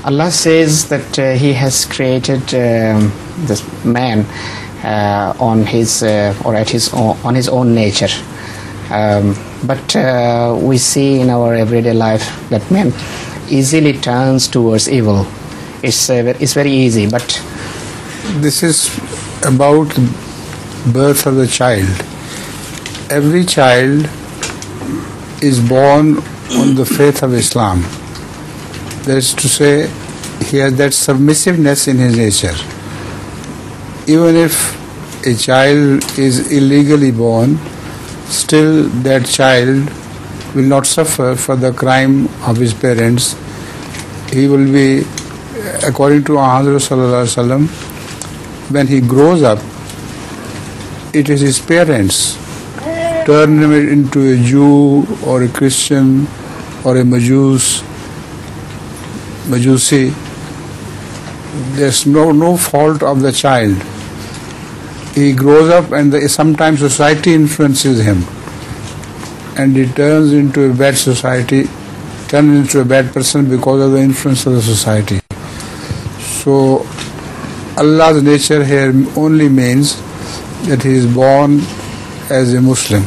Allah says that He has created this man on his own nature. But we see in our everyday life that man easily turns towards evil. It's very easy. But this is about birth of the child. Every child is born on the faith of Islam. That is to say, he has that submissiveness in his nature. Even if a child is illegally born, still that child will not suffer for the crime of his parents. He will be, according to Hazrat Sallallahu Alaihi Wasallam, when he grows up, it is his parents turn him into a Jew or a Christian or a Majusi. There's no fault of the child. He grows up and sometimes society influences him and he turns into a bad person because of the influence of the society. So Allah's nature here only means that he is born as a Muslim.